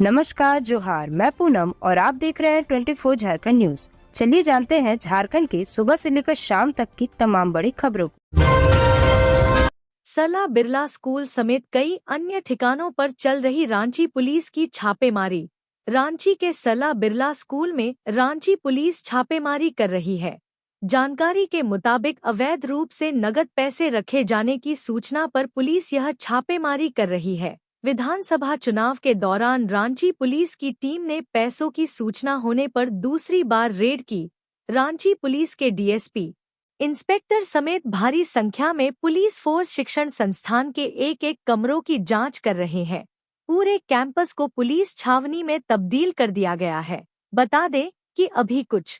नमस्कार, जोहार। मैं पूनम और आप देख रहे हैं 24 झारखंड न्यूज। चलिए जानते हैं झारखंड के सुबह से लेकर शाम तक की तमाम बड़ी खबरों को। सरला बिरला स्कूल समेत कई अन्य ठिकानों पर चल रही रांची पुलिस की छापेमारी। रांची के सरला बिरला स्कूल में रांची पुलिस छापेमारी कर रही है। जानकारी के मुताबिक अवैध रूप से नगद पैसे रखे जाने की सूचना पर पुलिस यह छापेमारी कर रही है। विधानसभा चुनाव के दौरान रांची पुलिस की टीम ने पैसों की सूचना होने पर दूसरी बार रेड की। रांची पुलिस के डीएसपी, इंस्पेक्टर समेत भारी संख्या में पुलिस फोर्स शिक्षण संस्थान के एक एक कमरों की जांच कर रहे हैं। पूरे कैंपस को पुलिस छावनी में तब्दील कर दिया गया है। बता दें कि अभी कुछ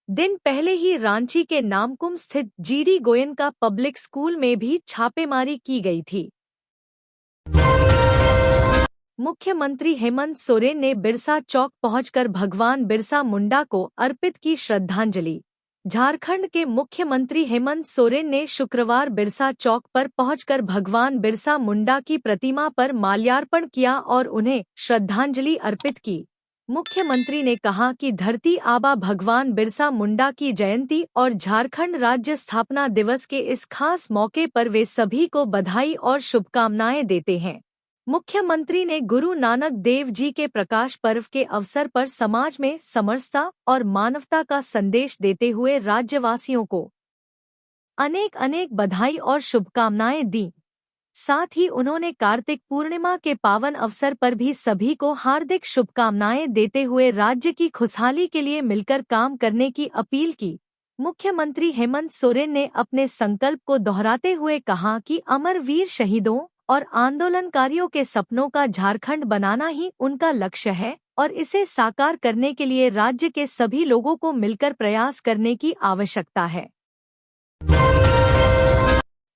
दिन पहले ही रांची के नामकुम स्थित जीडी गोयनका पब्लिक स्कूल में भी छापेमारी की गई थी। मुख्यमंत्री हेमंत सोरेन ने बिरसा चौक पहुंचकर भगवान बिरसा मुंडा को अर्पित की श्रद्धांजलि। झारखंड के मुख्यमंत्री हेमंत सोरेन ने शुक्रवार बिरसा चौक पर पहुंचकर भगवान बिरसा मुंडा की प्रतिमा पर माल्यार्पण किया और उन्हें श्रद्धांजलि अर्पित की। मुख्यमंत्री ने कहा कि धरती आबा भगवान बिरसा मुंडा की जयंती और झारखंड राज्य स्थापना दिवस के इस खास मौके पर वे सभी को बधाई और शुभकामनाएं देते हैं। मुख्यमंत्री ने गुरु नानक देव जी के प्रकाश पर्व के अवसर पर समाज में समरसता और मानवता का संदेश देते हुए राज्यवासियों को अनेक अनेक बधाई और शुभकामनाएं दी। साथ ही उन्होंने कार्तिक पूर्णिमा के पावन अवसर पर भी सभी को हार्दिक शुभकामनाएं देते हुए राज्य की खुशहाली के लिए मिलकर काम करने की अपील की। मुख्यमंत्री हेमंत सोरेन ने अपने संकल्प को दोहराते हुए कहा कि अमर वीर शहीदों और आंदोलनकारियों के सपनों का झारखंड बनाना ही उनका लक्ष्य है और इसे साकार करने के लिए राज्य के सभी लोगों को मिलकर प्रयास करने की आवश्यकता है।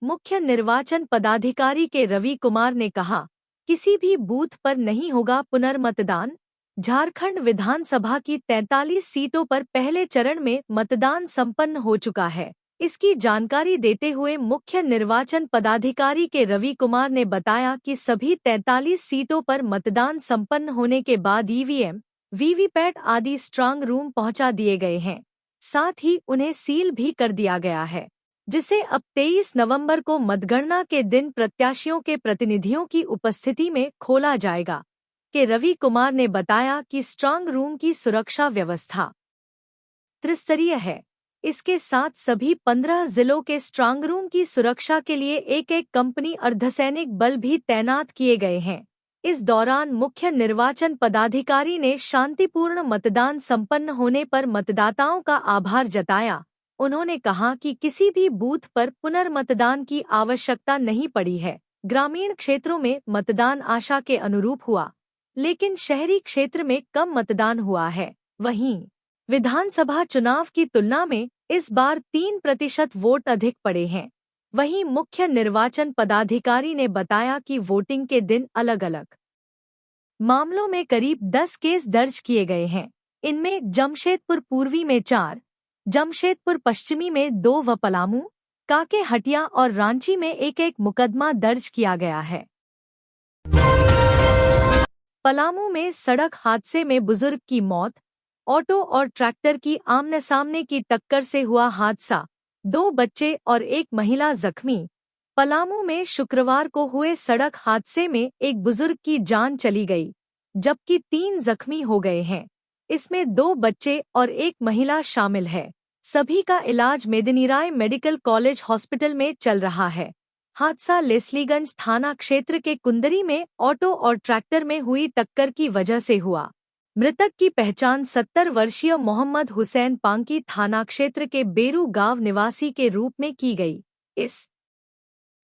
मुख्य निर्वाचन पदाधिकारी के रवि कुमार ने कहा, किसी भी बूथ पर नहीं होगा पुनर्मतदान। झारखंड विधानसभा की 43 सीटों पर पहले चरण में मतदान संपन्न हो चुका है। इसकी जानकारी देते हुए मुख्य निर्वाचन पदाधिकारी के रवि कुमार ने बताया कि सभी 43 सीटों पर मतदान संपन्न होने के बाद ईवीएम, वीवीपैट आदि स्ट्रांग रूम पहुंचा दिए गए हैं। साथ ही उन्हें सील भी कर दिया गया है, जिसे अब 23 नवंबर को मतगणना के दिन प्रत्याशियों के प्रतिनिधियों की उपस्थिति में खोला जाएगा। के रवि कुमार ने बताया कि स्ट्रांग रूम की सुरक्षा व्यवस्था त्रिस्तरीय है। इसके साथ सभी 15 जिलों के स्ट्रांग रूम की सुरक्षा के लिए एक एक कंपनी अर्धसैनिक बल भी तैनात किए गए हैं। इस दौरान मुख्य निर्वाचन पदाधिकारी ने शांतिपूर्ण मतदान संपन्न होने पर मतदाताओं का आभार जताया। उन्होंने कहा कि किसी भी बूथ पर पुनर्मतदान की आवश्यकता नहीं पड़ी है। ग्रामीण क्षेत्रों में मतदान आशा के अनुरूप हुआ, लेकिन शहरी क्षेत्र में कम मतदान हुआ है। वहीं विधानसभा चुनाव की तुलना में इस बार 3% वोट अधिक पड़े हैं। वहीं मुख्य निर्वाचन पदाधिकारी ने बताया कि वोटिंग के दिन अलग अलग मामलों में करीब 10 केस दर्ज किए गए हैं। इनमें जमशेदपुर पूर्वी में 4, जमशेदपुर पश्चिमी में 2 व पलामू, काके हटिया और रांची में एक एक मुकदमा दर्ज किया गया है। पलामू में सड़क हादसे में बुजुर्ग की मौत, ऑटो और ट्रैक्टर की आमने सामने की टक्कर से हुआ हादसा, 2 बच्चे और एक महिला जख्मी। पलामू में शुक्रवार को हुए सड़क हादसे में एक बुजुर्ग की जान चली गई, जबकि 3 जख्मी हो गए हैं। इसमें 2 बच्चे और एक महिला शामिल है। सभी का इलाज मेदिनीराय मेडिकल कॉलेज हॉस्पिटल में चल रहा है। हादसा लेस्लीगंज थाना क्षेत्र के कुंदरी में ऑटो और ट्रैक्टर में हुई टक्कर की वजह से हुआ। मृतक की पहचान 70 वर्षीय मोहम्मद हुसैन पांकी थाना क्षेत्र के बेरू गांव निवासी के रूप में की गई। इस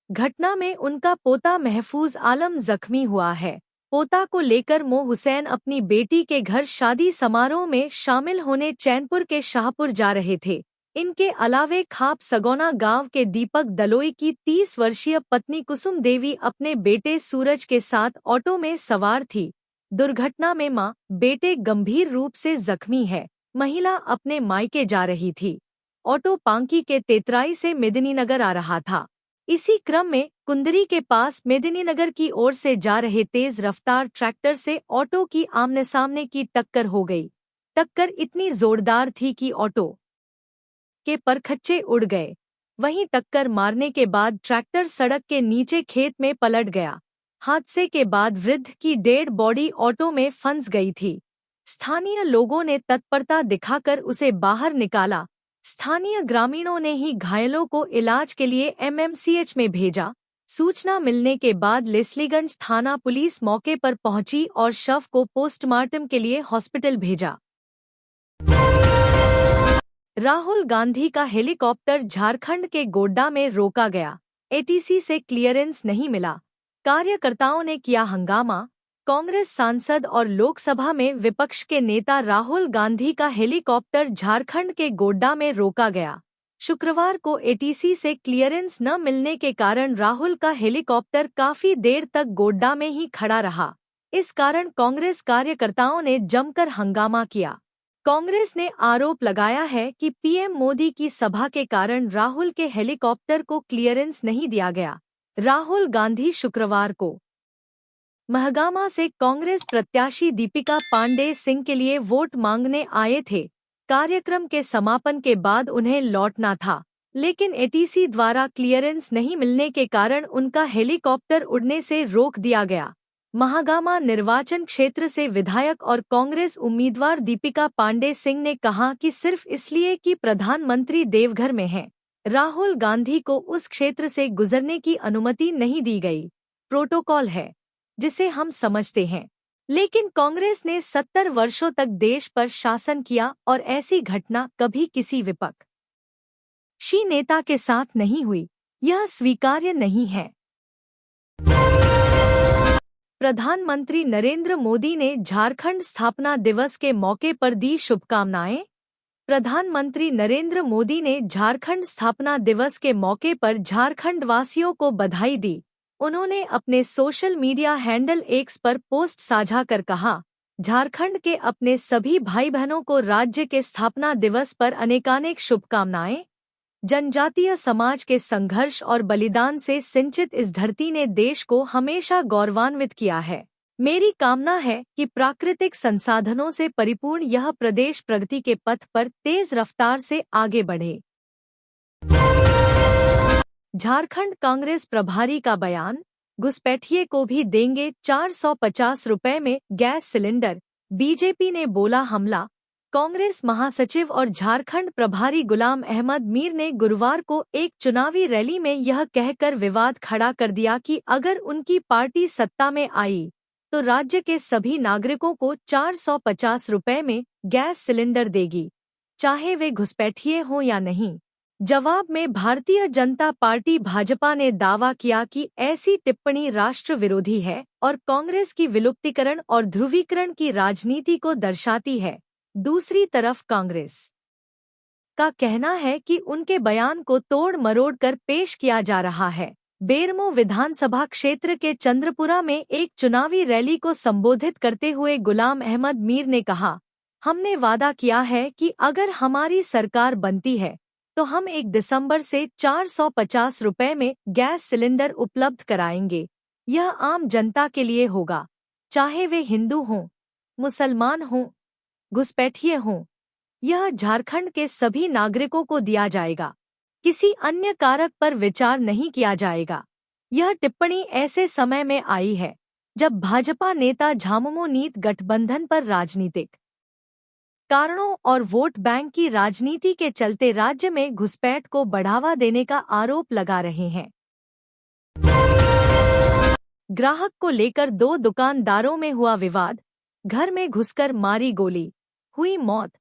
घटना में उनका पोता महफूज आलम जख्मी हुआ है। पोता को लेकर मो हुसैन अपनी बेटी के घर शादी समारोह में शामिल होने चैनपुर के शाहपुर जा रहे थे। इनके अलावे खाप सगौना गांव के दीपक दलोई की 30 वर्षीय पत्नी कुसुम देवी अपने बेटे सूरज के साथ ऑटो में सवार थी। दुर्घटना में मां, बेटे गंभीर रूप से जख्मी है। महिला अपने मायके जा रही थी। ऑटो पांकी के तेतराई से मेदिनीनगर आ रहा था। इसी क्रम में कुंदरी के पास मेदिनीनगर की ओर से जा रहे तेज रफ्तार ट्रैक्टर से ऑटो की आमने सामने की टक्कर हो गई। टक्कर इतनी जोरदार थी कि ऑटो के परखच्चे उड़ गए। वहीं टक्कर मारने के बाद ट्रैक्टर सड़क के नीचे खेत में पलट गया। हादसे के बाद वृद्ध की डेड बॉडी ऑटो में फंस गई थी। स्थानीय लोगों ने तत्परता दिखाकर उसे बाहर निकाला। स्थानीय ग्रामीणों ने ही घायलों को इलाज के लिए एमएमसीएच में भेजा। सूचना मिलने के बाद लेस्लीगंज थाना पुलिस मौके पर पहुंची और शव को पोस्टमार्टम के लिए हॉस्पिटल भेजा। राहुल गांधी का हेलीकॉप्टर झारखंड के गोड्डा में रोका गया। एटीसी से क्लियरेंस नहीं मिला। कार्यकर्ताओं ने किया हंगामा। कांग्रेस सांसद और लोकसभा में विपक्ष के नेता राहुल गांधी का हेलीकॉप्टर झारखंड के गोड्डा में रोका गया। शुक्रवार को एटीसी से क्लियरेंस न मिलने के कारण राहुल का हेलीकॉप्टर काफी देर तक गोड्डा में ही खड़ा रहा। इस कारण कांग्रेस कार्यकर्ताओं ने जमकर हंगामा किया। कांग्रेस ने आरोप लगाया है कि पीएम मोदी की सभा के कारण राहुल के हेलीकॉप्टर को क्लियरेंस नहीं दिया गया। राहुल गांधी शुक्रवार को महगामा से कांग्रेस प्रत्याशी दीपिका पांडे सिंह के लिए वोट मांगने आए थे। कार्यक्रम के समापन के बाद उन्हें लौटना था, लेकिन एटीसी द्वारा क्लियरेंस नहीं मिलने के कारण उनका हेलीकॉप्टर उड़ने से रोक दिया गया। महागामा निर्वाचन क्षेत्र से विधायक और कांग्रेस उम्मीदवार दीपिका पांडे सिंह ने कहा कि सिर्फ इसलिए कि प्रधानमंत्री देवघर में हैं, राहुल गांधी को उस क्षेत्र से गुजरने की अनुमति नहीं दी गई। प्रोटोकॉल है जिसे हम समझते हैं, लेकिन कांग्रेस ने 70 वर्षों तक देश पर शासन किया और ऐसी घटना कभी किसी विपक्षी नेता के साथ नहीं हुई। यह स्वीकार्य नहीं है। प्रधानमंत्री नरेंद्र मोदी ने झारखंड स्थापना दिवस के मौके पर दी शुभकामनाएं। प्रधानमंत्री नरेंद्र मोदी ने झारखंड स्थापना दिवस के मौके पर झारखंड वासियों को बधाई दी। उन्होंने अपने सोशल मीडिया हैंडल एक्स पर पोस्ट साझा कर कहा, झारखंड के अपने सभी भाई बहनों को राज्य के स्थापना दिवस पर अनेकानेक शुभकामनाएं। जनजातीय समाज के संघर्ष और बलिदान से सिंचित इस धरती ने देश को हमेशा गौरवान्वित किया है। मेरी कामना है कि प्राकृतिक संसाधनों से परिपूर्ण यह प्रदेश प्रगति के पथ पर तेज रफ्तार से आगे बढ़े। झारखंड कांग्रेस प्रभारी का बयान, घुसपैठिए को भी देंगे 450 रुपए में गैस सिलेंडर, बीजेपी ने बोला हमला। कांग्रेस महासचिव और झारखंड प्रभारी गुलाम अहमद मीर ने गुरुवार को एक चुनावी रैली में यह कहकर विवाद खड़ा कर दिया कि अगर उनकी पार्टी सत्ता में आई तो राज्य के सभी नागरिकों को 450 रुपए में गैस सिलेंडर देगी, चाहे वे घुसपैठिए हों या नहीं। जवाब में भारतीय जनता पार्टी भाजपा ने दावा किया कि ऐसी टिप्पणी राष्ट्र विरोधी है और कांग्रेस की विलुप्तीकरण और ध्रुवीकरण की राजनीति को दर्शाती है। दूसरी तरफ कांग्रेस का कहना है कि उनके बयान को तोड़ मरोड़ कर पेश किया जा रहा है। बेरमो विधानसभा क्षेत्र के चंद्रपुरा में एक चुनावी रैली को संबोधित करते हुए गुलाम अहमद मीर ने कहा, हमने वादा किया है कि अगर हमारी सरकार बनती है तो हम 1 दिसंबर से 450 रुपए में गैस सिलेंडर उपलब्ध कराएंगे। यह आम जनता के लिए होगा, चाहे वे हिंदू हों, मुसलमान हों, घुसपैठिए हों। यह झारखंड के सभी नागरिकों को दिया जाएगा। किसी अन्य कारक पर विचार नहीं किया जाएगा। यह टिप्पणी ऐसे समय में आई है जब भाजपा नेता झामुमो नीत गठबंधन पर राजनीतिक कारणों और वोट बैंक की राजनीति के चलते राज्य में घुसपैठ को बढ़ावा देने का आरोप लगा रहे हैं। ग्राहक को लेकर 2 दुकानदारों में हुआ विवाद, घर में घुसकर मारी गोली, हुई मौत।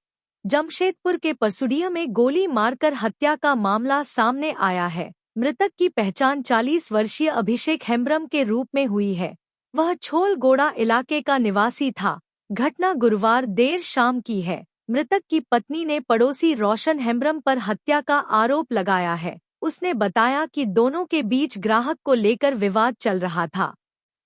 जमशेदपुर के परसुडिया में गोली मारकर हत्या का मामला सामने आया है। मृतक की पहचान 40 वर्षीय अभिषेक हेम्ब्रम के रूप में हुई है। वह छोलगोड़ा इलाके का निवासी था। घटना गुरुवार देर शाम की है। मृतक की पत्नी ने पड़ोसी रोशन हेम्ब्रम पर हत्या का आरोप लगाया है। उसने बताया कि दोनों के बीच ग्राहक को लेकर विवाद चल रहा था।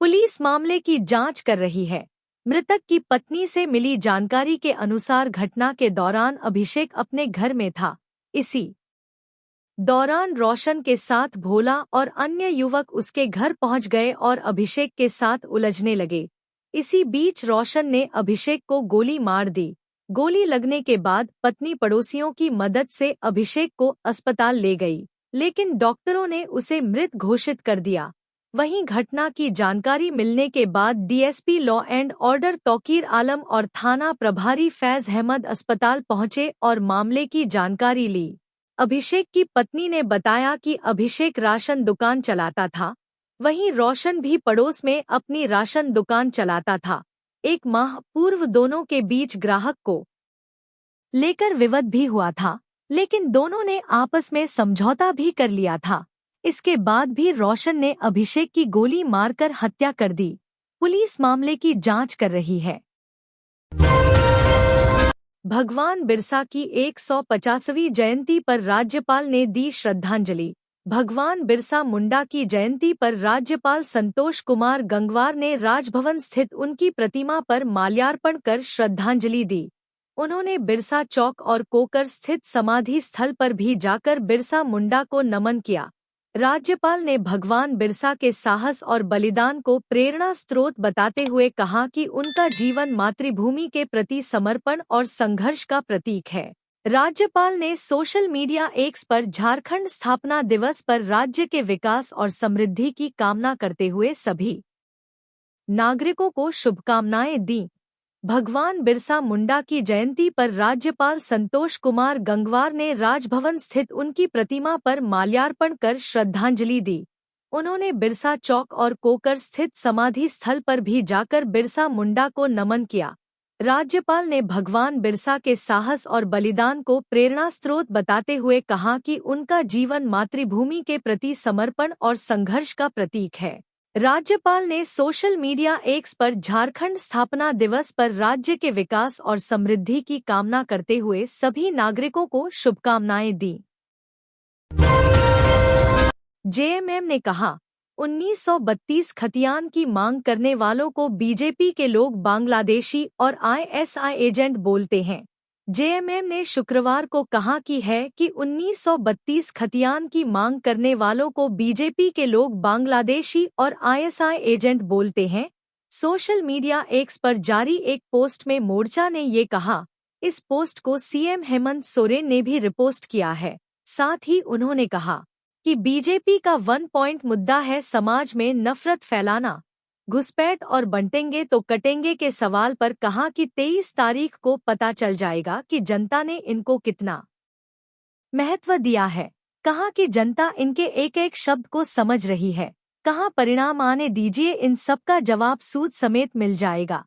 पुलिस मामले की जांच कर रही है। मृतक की पत्नी से मिली जानकारी के अनुसार घटना के दौरान अभिषेक अपने घर में था। इसी दौरान रोशन के साथ भोला और अन्य युवक उसके घर पहुंच गए और अभिषेक के साथ उलझने लगे। इसी बीच रोशन ने अभिषेक को गोली मार दी। गोली लगने के बाद पत्नी पड़ोसियों की मदद से अभिषेक को अस्पताल ले गई, लेकिन डॉक्टरों ने उसे मृत घोषित कर दिया। वहीं घटना की जानकारी मिलने के बाद DSP law and order Tauqeer Alam और थाना प्रभारी फैज अहमद अस्पताल पहुंचे और मामले की जानकारी ली। अभिषेक की पत्नी ने बताया कि अभिषेक राशन दुकान चलाता था, वहीं रोशन भी पड़ोस में अपनी राशन दुकान चलाता था। 1 माह पूर्व दोनों के बीच ग्राहक को लेकर विवाद भी हुआ था, लेकिन दोनों ने आपस में समझौता भी कर लिया था। इसके बाद भी रोशन ने अभिषेक की गोली मारकर हत्या कर दी। पुलिस मामले की जांच कर रही है। भगवान बिरसा की 150वीं जयंती पर राज्यपाल ने दी श्रद्धांजलि। भगवान बिरसा मुंडा की जयंती पर राज्यपाल संतोष कुमार गंगवार ने राजभवन स्थित उनकी प्रतिमा पर माल्यार्पण कर श्रद्धांजलि दी। उन्होंने बिरसा चौक और कोकर स्थित समाधि स्थल पर भी जाकर बिरसा मुंडा को नमन किया। राज्यपाल ने भगवान बिरसा के साहस और बलिदान को प्रेरणा स्रोत बताते हुए कहा कि उनका जीवन मातृभूमि के प्रति समर्पण और संघर्ष का प्रतीक है। राज्यपाल ने सोशल मीडिया एक्स पर झारखंड स्थापना दिवस पर राज्य के विकास और समृद्धि की कामना करते हुए सभी नागरिकों को शुभकामनाएं दी। भगवान बिरसा मुंडा की जयंती पर राज्यपाल संतोष कुमार गंगवार ने राजभवन स्थित उनकी प्रतिमा पर माल्यार्पण कर श्रद्धांजलि दी। उन्होंने बिरसा चौक और कोकर स्थित समाधि स्थल पर भी जाकर बिरसा मुंडा को नमन किया। राज्यपाल ने भगवान बिरसा के साहस और बलिदान को प्रेरणा स्रोत बताते हुए कहा कि उनका जीवन मातृभूमि के प्रति समर्पण और संघर्ष का प्रतीक है। राज्यपाल ने सोशल मीडिया एक्स पर झारखंड स्थापना दिवस पर राज्य के विकास और समृद्धि की कामना करते हुए सभी नागरिकों को शुभकामनाएं दी। जेएमएम ने कहा, 1932 खतियान की मांग करने वालों को बीजेपी के लोग बांग्लादेशी और आईएसआई एजेंट बोलते हैं। जेएमएम ने शुक्रवार को कहा कि 1932 खतियान की मांग करने वालों को बीजेपी के लोग बांग्लादेशी और आईएसआई एजेंट बोलते हैं। सोशल मीडिया एक्स पर जारी एक पोस्ट में मोर्चा ने ये कहा। इस पोस्ट को सीएम हेमंत सोरेन ने भी रिपोस्ट किया है। साथ ही उन्होंने कहा कि बीजेपी का 1 पॉइंट मुद्दा है समाज में नफरत फैलाना, घुसपैठ और बंटेंगे तो कटेंगे के सवाल पर कहा कि 23 तारीख को पता चल जाएगा कि जनता ने इनको कितना महत्व दिया है। कहा कि जनता इनके एक एक शब्द को समझ रही है। कहा परिणाम आने दीजिए, इन सब का जवाब सूद समेत मिल जाएगा।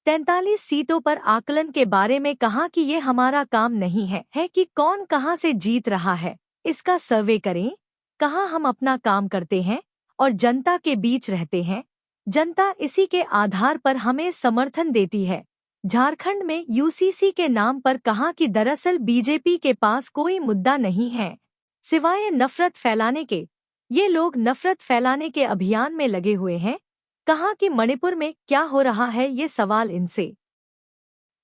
43 सीटों पर आकलन के बारे में कहा कि ये हमारा काम नहीं है कि कौन कहां से जीत रहा है, इसका सर्वे करें। कहा हम अपना काम करते हैं और जनता के बीच रहते हैं। जनता इसी के आधार पर हमें समर्थन देती है। झारखंड में यूसीसी के नाम पर कहा कि दरअसल बीजेपी के पास कोई मुद्दा नहीं है सिवाय नफरत फैलाने के। ये लोग नफरत फैलाने के अभियान में लगे हुए हैं। कहा कि मणिपुर में क्या हो रहा है ये सवाल इनसे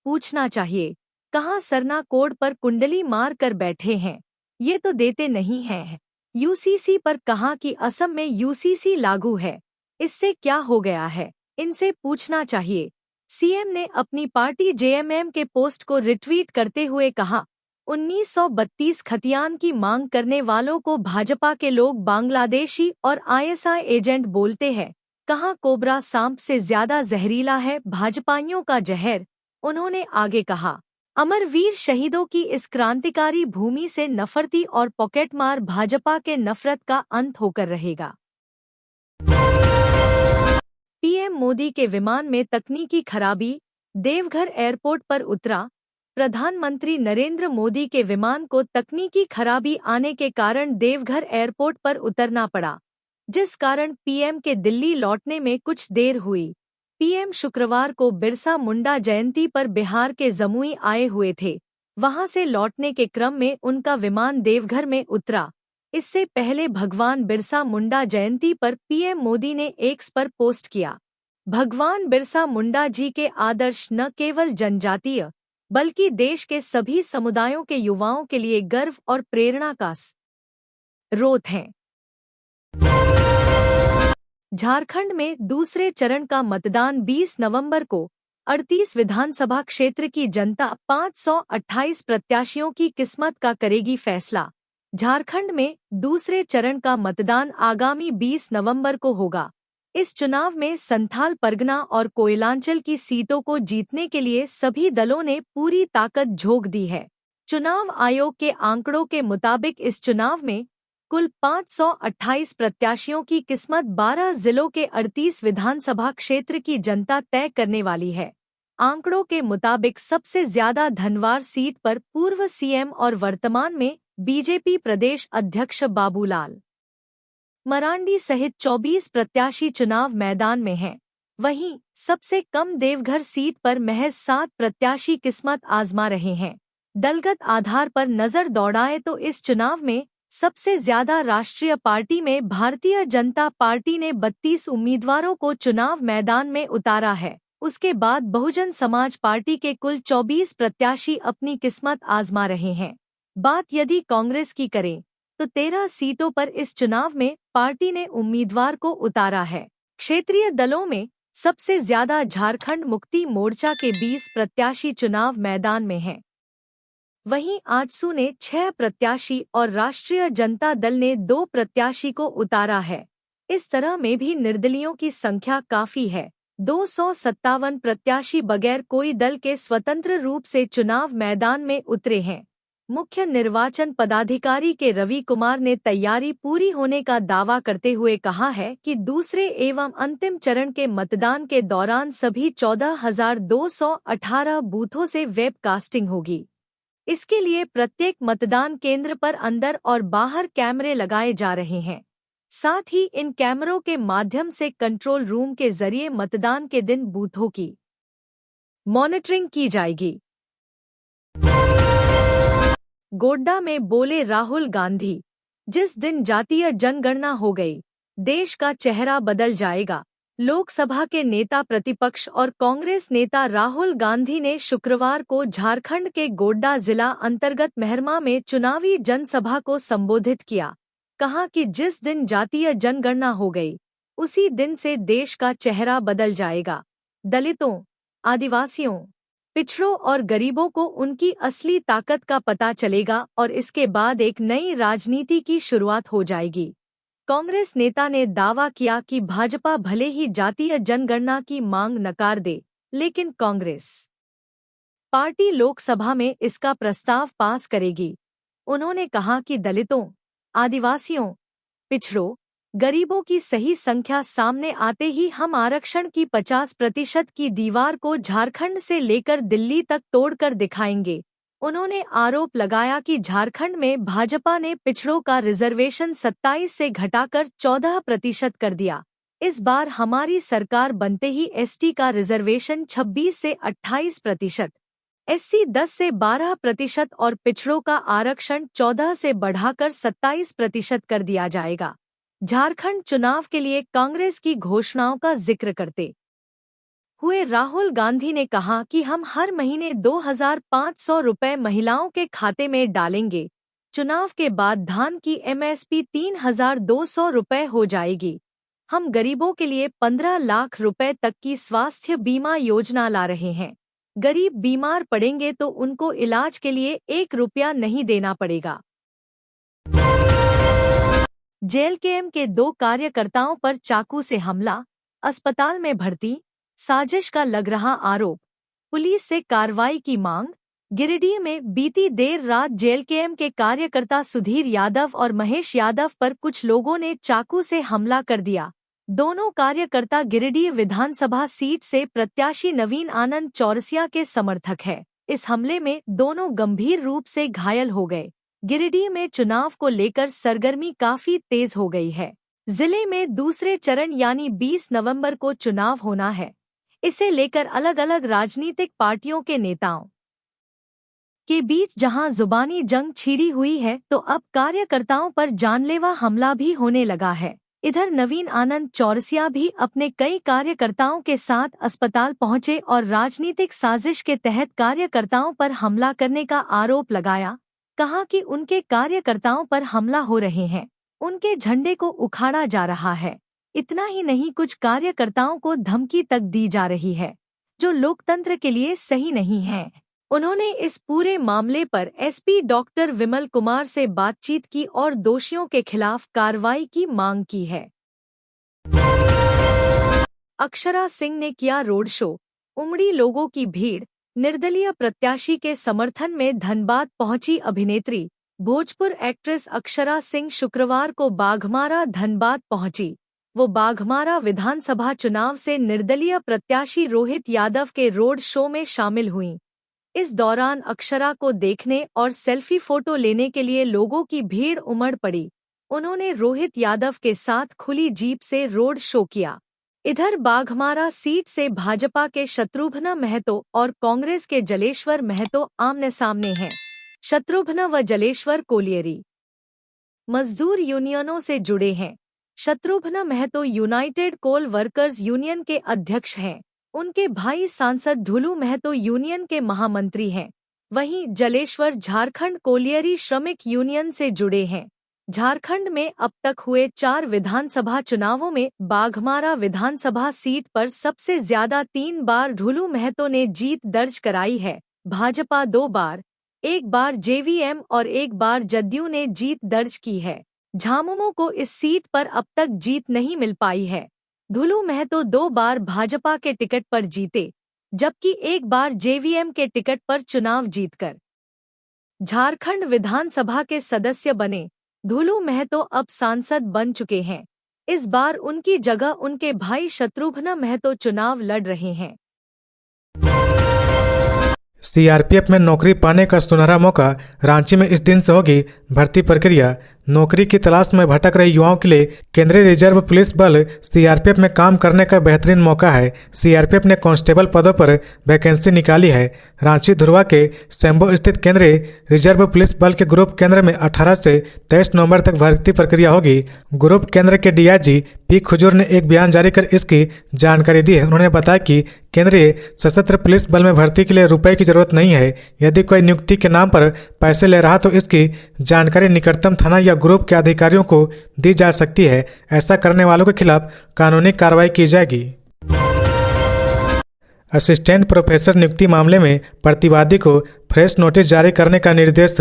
पूछना चाहिए। कहा सरना कोड पर कुंडली मार कर बैठे हैं, ये तो देते नहीं हैं। यूसीसी पर कहा कि असम में यूसीसी लागू है, इससे क्या हो गया है, इनसे पूछना चाहिए। सीएम ने अपनी पार्टी जेएमएम के पोस्ट को रिट्वीट करते हुए कहा, 1932 खतियान की मांग करने वालों को भाजपा के लोग बांग्लादेशी और आईएसआई एजेंट बोलते हैं। कहा कोबरा सांप से ज्यादा जहरीला है भाजपाइयों का जहर। उन्होंने आगे कहा, अमरवीर शहीदों की इस क्रांतिकारी भूमि से नफरती और पॉकेटमार भाजपा के नफरत का अंत होकर रहेगा। पीएम मोदी के विमान में तकनीकी खराबी, देवघर एयरपोर्ट पर उतरा। प्रधानमंत्री नरेंद्र मोदी के विमान को तकनीकी खराबी आने के कारण देवघर एयरपोर्ट पर उतरना पड़ा, जिस कारण पीएम के दिल्ली लौटने में कुछ देर हुई। पीएम शुक्रवार को बिरसा मुंडा जयंती पर बिहार के जमुई आए हुए थे। वहां से लौटने के क्रम में उनका विमान देवघर में उतरा। इससे पहले भगवान बिरसा मुंडा जयंती पर पीएम मोदी ने एक्स पर पोस्ट किया, भगवान बिरसा मुंडा जी के आदर्श न केवल जनजातीय बल्कि देश के सभी समुदायों के युवाओं के लिए गर्व और प्रेरणा का रोत हैं। झारखंड में दूसरे चरण का मतदान 20 नवंबर को 38 विधानसभा क्षेत्र की जनता 528 प्रत्याशियों की किस्मत का करेगी फैसला। झारखंड में दूसरे चरण का मतदान आगामी 20 नवंबर को होगा। इस चुनाव में संथाल परगना और कोयलांचल की सीटों को जीतने के लिए सभी दलों ने पूरी ताकत झोंक दी है। चुनाव आयोग के आंकड़ों के मुताबिक इस चुनाव में कुल 528 प्रत्याशियों की किस्मत 12 जिलों के 38 विधानसभा क्षेत्र की जनता तय करने वाली है। आंकड़ों के मुताबिक सबसे ज्यादा धनवार सीट पर पूर्व सीएम और वर्तमान में बीजेपी प्रदेश अध्यक्ष बाबूलाल मरांडी सहित 24 प्रत्याशी चुनाव मैदान में हैं। वहीं सबसे कम देवघर सीट पर महज 7 प्रत्याशी किस्मत आजमा रहे हैं। दलगत आधार पर नजर दौड़ाए तो इस चुनाव में सबसे ज्यादा राष्ट्रीय पार्टी में भारतीय जनता पार्टी ने 32 उम्मीदवारों को चुनाव मैदान में उतारा है। उसके बाद बहुजन समाज पार्टी के कुल 24 प्रत्याशी अपनी किस्मत आजमा रहे हैं। बात यदि कांग्रेस की करें तो 13 सीटों पर इस चुनाव में पार्टी ने उम्मीदवार को उतारा है। क्षेत्रीय दलों में सबसे ज्यादा झारखंड मुक्ति मोर्चा के 20 प्रत्याशी चुनाव मैदान में हैं। वहीं आजसू ने 6 प्रत्याशी और राष्ट्रीय जनता दल ने 2 प्रत्याशी को उतारा है। इस तरह में भी निर्दलीयों की संख्या काफी है। 257 प्रत्याशी बगैर कोई दल के स्वतंत्र रूप से चुनाव मैदान में उतरे हैं। मुख्य निर्वाचन पदाधिकारी के रवि कुमार ने तैयारी पूरी होने का दावा करते हुए कहा है कि दूसरे एवं अंतिम चरण के मतदान के दौरान सभी 14,218 बूथों से वेबकास्टिंग होगी। इसके लिए प्रत्येक मतदान केंद्र पर अंदर और बाहर कैमरे लगाए जा रहे हैं। साथ ही इन कैमरों के माध्यम से कंट्रोल रूम के जरिए मतदान के दिन बूथों की मॉनिटरिंग की जाएगी। गोड्डा में बोले राहुल गांधी, जिस दिन जातीय जनगणना हो गई, देश का चेहरा बदल जाएगा। लोकसभा के नेता प्रतिपक्ष और कांग्रेस नेता राहुल गांधी ने शुक्रवार को झारखंड के गोड्डा जिला अंतर्गत मेहरमा में चुनावी जनसभा को संबोधित किया। कहा कि जिस दिन जातीय जनगणना हो गई, उसी दिन से देश का चेहरा बदल जाएगा। दलितों, आदिवासियों, पिछड़ों और गरीबों को उनकी असली ताकत का पता चलेगा और इसके बाद एक नई राजनीति की शुरुआत हो जाएगी। कांग्रेस नेता ने दावा किया कि भाजपा भले ही जातीय जनगणना की मांग नकार दे, लेकिन कांग्रेस पार्टी लोकसभा में इसका प्रस्ताव पास करेगी। उन्होंने कहा कि दलितों, आदिवासियों, पिछड़ों, गरीबों की सही संख्या सामने आते ही हम आरक्षण की 50% की दीवार को झारखंड से लेकर दिल्ली तक तोड़कर दिखाएंगे। उन्होंने आरोप लगाया कि झारखंड में भाजपा ने पिछड़ों का रिजर्वेशन 27 से घटाकर 14% कर दिया। इस बार हमारी सरकार बनते ही एसटी का रिजर्वेशन 26 से 28%, एससी 10 से 12% और पिछड़ों का आरक्षण 14 से बढ़ाकर 27% कर दिया जाएगा। झारखंड चुनाव के लिए कांग्रेस की घोषणाओं का जिक्र करते हुए राहुल गांधी ने कहा कि हम हर महीने 2,500 रुपए महिलाओं के खाते में डालेंगे। चुनाव के बाद धान की एमएसपी 3,200 रुपए हो जाएगी। हम गरीबों के लिए 15 लाख रुपए तक की स्वास्थ्य बीमा योजना ला रहे हैं। गरीब बीमार पड़ेंगे तो उनको इलाज के लिए 1 रुपया नहीं देना पड़ेगा। जेएलकेएम के 2 कार्यकर्ताओं पर चाकू से हमला, अस्पताल में भर्ती, साजिश का लग रहा आरोप, पुलिस से कार्रवाई की मांग। गिरिडीह में बीती देर रात जेएलकेएम के कार्यकर्ता सुधीर यादव और महेश यादव पर कुछ लोगों ने चाकू से हमला कर दिया। दोनों कार्यकर्ता गिरिडीह विधानसभा सीट से प्रत्याशी नवीन आनंद चौरसिया के समर्थक है। इस हमले में दोनों गंभीर रूप से घायल हो गए। गिरिडीह में चुनाव को लेकर सरगर्मी काफी तेज हो गई है। जिले में दूसरे चरण यानी 20 नवंबर को चुनाव होना है। इसे लेकर अलग अलग राजनीतिक पार्टियों के नेताओं के बीच जहां जुबानी जंग छिड़ी हुई है, तो अब कार्यकर्ताओं पर जानलेवा हमला भी होने लगा है। इधर नवीन आनंद चौरसिया भी अपने कई कार्यकर्ताओं के साथ अस्पताल पहुंचे और राजनीतिक साजिश के तहत कार्यकर्ताओं पर हमला करने का आरोप लगाया। कहा कि उनके कार्यकर्ताओं पर हमला हो रहे हैं। उनके झंडे को उखाड़ा जा रहा है। इतना ही नहीं, कुछ कार्यकर्ताओं को धमकी तक दी जा रही है, जो लोकतंत्र के लिए सही नहीं है। उन्होंने इस पूरे मामले पर एसपी डॉक्टर विमल कुमार से बातचीत की और दोषियों के खिलाफ कार्रवाई की मांग की है। अक्षरा सिंह ने किया रोड शो, उमड़ी लोगों की भीड़। निर्दलीय प्रत्याशी के समर्थन में धनबाद पहुंची अभिनेत्री। भोजपुर एक्ट्रेस अक्षरा सिंह शुक्रवार को बाघमारा धनबाद पहुंची। वो बाघमारा विधानसभा चुनाव से निर्दलीय प्रत्याशी रोहित यादव के रोड शो में शामिल हुईं। इस दौरान अक्षरा को देखने और सेल्फी फोटो लेने के लिए लोगों की भीड़ उमड़ पड़ी। उन्होंने रोहित यादव के साथ खुली जीप से रोड शो किया। इधर बाघमारा सीट से भाजपा के शत्रुघ्न महतो और कांग्रेस के जलेश्वर महतो आमने सामने हैं। शत्रुघ्न व जलेश्वर कोलियरी मजदूर यूनियनों से जुड़े हैं। शत्रुघ्न महतो यूनाइटेड कोल वर्कर्स यूनियन के अध्यक्ष हैं। उनके भाई सांसद ढुलू महतो यूनियन के महामंत्री हैं। वहीं जलेश्वर झारखंड कोलियरी श्रमिक यूनियन से जुड़े हैं। झारखंड में अब तक हुए 4 विधानसभा चुनावों में बाघमारा विधानसभा सीट पर सबसे ज्यादा 3 बार ढुलू महतो ने जीत दर्ज कराई है। भाजपा 2 बार, 1 बार जेवीएम और 1 बार जदयू ने जीत दर्ज की है। झामुमो को इस सीट पर अब तक जीत नहीं मिल पाई है। ढुलू महतो 2 बार भाजपा के टिकट पर जीते, जबकि 1 बार जेवीएम के टिकट पर चुनाव जीतकर झारखंड विधानसभा के सदस्य बने। ढुलू महतो अब सांसद बन चुके हैं। इस बार उनकी जगह उनके भाई शत्रुघ्न महतो चुनाव लड़ रहे हैं। सीआरपीएफ में नौकरी पाने का सुनहरा मौका। रांची में इस दिन से होगी भर्ती प्रक्रिया। नौकरी की तलाश में भटक रहे युवाओं के लिए केंद्रीय रिजर्व पुलिस बल सीआरपीएफ में काम करने का बेहतरीन मौका है। सीआरपीएफ ने कांस्टेबल पदों पर वैकेंसी निकाली है। रांची धुरवा के शंभू स्थित केंद्रीय रिजर्व पुलिस बल के ग्रुप केंद्र में 18 से 23 नवंबर तक भर्ती प्रक्रिया होगी। ग्रुप केंद्र के डीआईजी पी खुजूर ने एक बयान जारी कर इसकी जानकारी दी है। उन्होंने बताया कि केंद्रीय सशस्त्र पुलिस बल में भर्ती के लिए रुपए की जरूरत नहीं है। यदि कोई नियुक्ति के नाम पर पैसे ले रहा तो इसकी जानकारी निकटतम थाना या ग्रुप के अधिकारियों को दी जा सकती है। ऐसा करने वालों के खिलाफ कानूनी कार्रवाई की जाएगी। असिस्टेंट प्रोफेसर नियुक्ति मामले में प्रतिवादी को फ्रेश नोटिस जारी करने का निर्देश।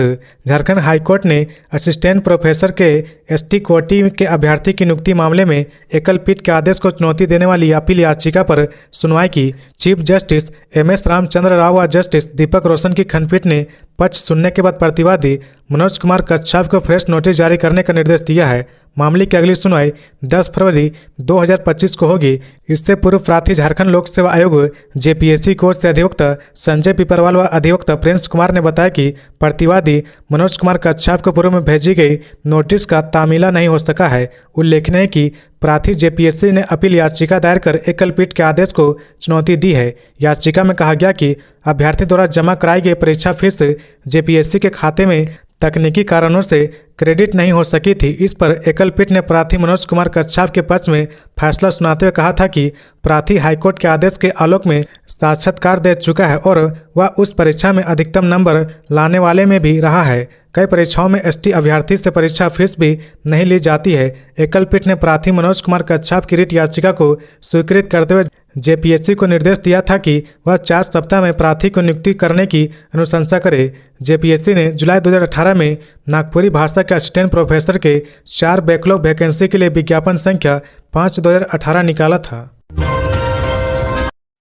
झारखंड हाईकोर्ट ने असिस्टेंट प्रोफेसर के एसटी कोटी के अभ्यर्थी की नियुक्ति मामले में एकल पीठ के आदेश को चुनौती देने वाली अपील याचिका पर सुनवाई की। Chief justice MS Ramchandra Rao व जस्टिस दीपक रोशन की खंडपीठ ने पक्ष सुनने के बाद प्रतिवादी मनोज कुमार कच्छप को फ्रेश नोटिस जारी करने का निर्देश दिया है। मामले की अगली सुनवाई 10 फरवरी 2025 को होगी। इससे पूर्व प्रार्थी झारखंड लोक सेवा आयोग जेपीएससी कोर्ट से अधिवक्ता संजय पिपरवाल व अधिवक्ता प्रिंस कुमार ने बताया कि प्रतिवादी मनोज कुमार कच्छप को पूर्व में भेजी गई नोटिस का तामीला नहीं हो सका है। उल्लेखनीय है कि प्रार्थी जेपीएससी ने अपील याचिका दायर कर एकल पीठ के आदेश को चुनौती दी है। याचिका में कहा गया कि अभ्यर्थी द्वारा जमा कराई गई परीक्षा फीस जेपीएससी के खाते में तकनीकी कारणों से क्रेडिट नहीं हो सकी थी। इस पर एकल पीठ ने प्रार्थी मनोज कुमार कच्छप के पक्ष में फैसला सुनाते हुए कहा था कि प्रार्थी हाईकोर्ट के आदेश के आलोक में साक्षात्कार दे चुका है और वह उस परीक्षा में अधिकतम नंबर लाने वाले में भी रहा है। कई परीक्षाओं में एसटी अभ्यर्थी से परीक्षा फीस भी नहीं ली जाती है। एकल पीठ ने प्रार्थी मनोज कुमार कच्छप की रिट याचिका को स्वीकृत करते हुए जेपीएससी को निर्देश दिया था कि वह 4 सप्ताह में प्रार्थी को नियुक्ति करने की अनुशंसा करे। जेपीएससी ने जुलाई 2018 में नागपुरी भाषा के असिस्टेंट प्रोफेसर के 4 बैकलॉग वैकेंसी के लिए विज्ञापन संख्या 5/2018 निकाला था।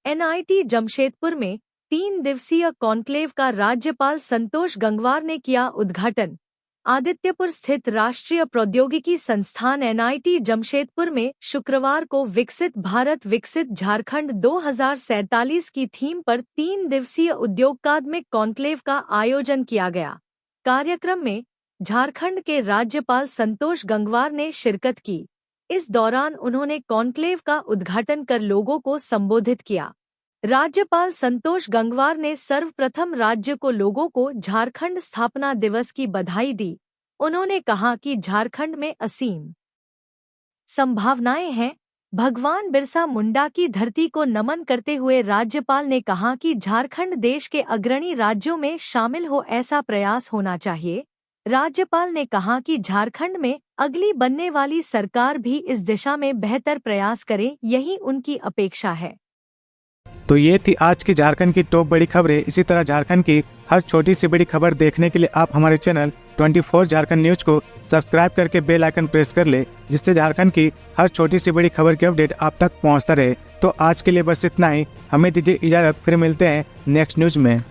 एनआईटी जमशेदपुर में 3 दिवसीय कॉन्क्लेव का राज्यपाल संतोष गंगवार ने किया उद्घाटन। आदित्यपुर स्थित राष्ट्रीय प्रौद्योगिकी संस्थान एनआईटी जमशेदपुर में शुक्रवार को विकसित भारत विकसित झारखंड 2047 की थीम पर 3 दिवसीय उद्योगात्मक कॉन्क्लेव का आयोजन किया गया। कार्यक्रम में झारखंड के राज्यपाल संतोष गंगवार ने शिरकत की। इस दौरान उन्होंने कॉन्क्लेव का उद्घाटन कर लोगों को संबोधित किया। राज्यपाल संतोष गंगवार ने सर्वप्रथम राज्य को लोगों को झारखंड स्थापना दिवस की बधाई दी। उन्होंने कहा कि झारखंड में असीम संभावनाएं हैं। भगवान बिरसा मुंडा की धरती को नमन करते हुए राज्यपाल ने कहा कि झारखंड देश के अग्रणी राज्यों में शामिल हो, ऐसा प्रयास होना चाहिए। राज्यपाल ने कहा कि झारखंड में अगली बनने वाली सरकार भी इस दिशा में बेहतर प्रयास करे, यही उनकी अपेक्षा है। तो ये थी आज की झारखंड की टॉप बड़ी खबरें। इसी तरह झारखंड की हर छोटी सी बड़ी खबर देखने के लिए आप हमारे चैनल 24 झारखंड न्यूज को सब्सक्राइब करके बेल आइकन प्रेस कर ले, जिससे झारखंड की हर छोटी सी बड़ी खबर की अपडेट आप तक पहुंचता रहे। तो आज के लिए बस इतना ही, हमें दीजिए इजाजत, फिर मिलते हैं नेक्स्ट न्यूज में।